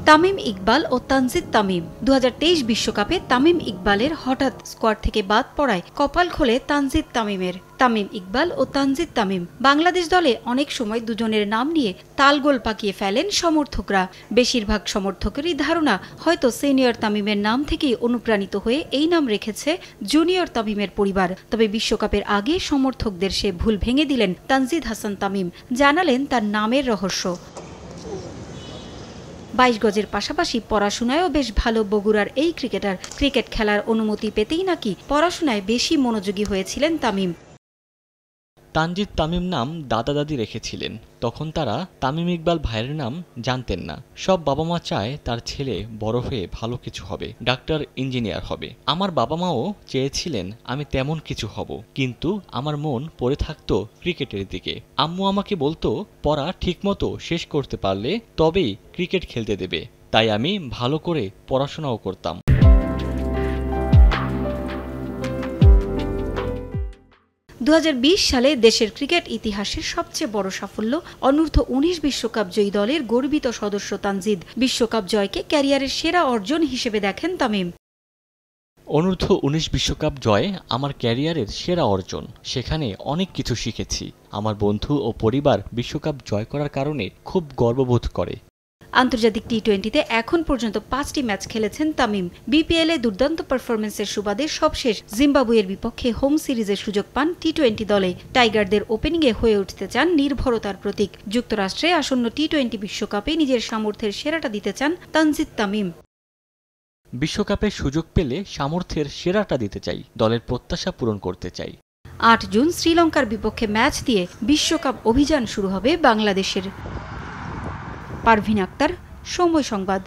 তামিম ইকবাল ও তানজিদ তামিম 2023 বিশ্বকাপে তামিম ইকবালের হঠাৎ স্কোয়াড থেকে বাদ পড়ায় কপাল খোলে তানজিদ তামিমের। তামিম ইকবাল ও তানজিদ তামিম বাংলাদেশ দলে অনেক সময় দুজনের নাম নিয়ে তালগোল পাকিয়ে ফেলেন সমর্থকরা। বেশিরভাগ সমর্থকেরই ধারণা হয়তো সিনিয়র তামিমের নাম থেকেই অনুপ্রাণিত হয়ে এই নাম রেখেছে জুনিয়র তামিমের পরিবার। তবে বিশ্বকাপের আগে সমর্থকদের সে ভুল ভেঙে দিলেন তানজিদ হাসান তামিম, জানালেন তার নামের রহস্য। 22 গজের পাশাপাশি পড়াশোনায়ও বেশ ভালো বগুড়ার এই ক্রিকেটার ক্রিকেট খেলার অনুমতি পেতেই নাকি পড়াশোনায় বেশি মনোযোগী হয়েছিলেন তামিম। তানজিদ তামিম নাম দাদা দাদি রেখেছিলেন, তখন তারা তামিম ইকবাল ভাইয়ের নাম জানতেন না। সব বাবা মা চায় তার ছেলে বড় হয়ে ভালো কিছু হবে, ডাক্তার ইঞ্জিনিয়ার হবে। আমার বাবা মাও চেয়েছিলেন আমি তেমন কিছু হব, কিন্তু আমার মন পড়ে থাকতো ক্রিকেটের দিকে। আম্মু আমাকে বলতো পড়া ঠিকমতো শেষ করতে পারলে তবেই ক্রিকেট খেলতে দেবে, তাই আমি ভালো করে পড়াশোনাও করতাম। দু 2020 সালে দেশের ক্রিকেট ইতিহাসের সবচেয়ে বড় সাফল্য অনূর্ধ্ব-19 বিশ্বকাপ জয়ী দলের গর্বিত সদস্য তানজিদ। বিশ্বকাপ জয়কে ক্যারিয়ারের সেরা অর্জন হিসেবে দেখেন তামিম। অনূর্ধ্ব-19 বিশ্বকাপ জয় আমার ক্যারিয়ারের সেরা অর্জন। সেখানে অনেক কিছু শিখেছি। আমার বন্ধু ও পরিবার বিশ্বকাপ জয় করার কারণে খুব গর্ববোধ করে। আন্তর্জাতিক টি-20তে এখন পর্যন্ত 5টি ম্যাচ খেলেছেন তামিম। বিপিএলে দুর্দান্ত পারফরমেন্সের সুবাদে সবশেষ জিম্বাবুয়ের বিপক্ষে হোম সিরিজের সুযোগ পান টি-20 দলে। টাইগারদের ওপেনিংয়ে হয়ে উঠতে চান নির্ভরতার প্রতীক। যুক্তরাষ্ট্রে আসন্ন টি-20 বিশ্বকাপে নিজের সামর্থ্যের সেরাটা দিতে চান তানজিদ তামিম। বিশ্বকাপে সুযোগ পেলে সামর্থ্যের সেরাটা দিতে চাই, দলের প্রত্যাশা পূরণ করতে চাই। 8 জুন শ্রীলঙ্কার বিপক্ষে ম্যাচ দিয়ে বিশ্বকাপ অভিযান শুরু হবে বাংলাদেশের। পারভিন আক্তার, সময় সংবাদ।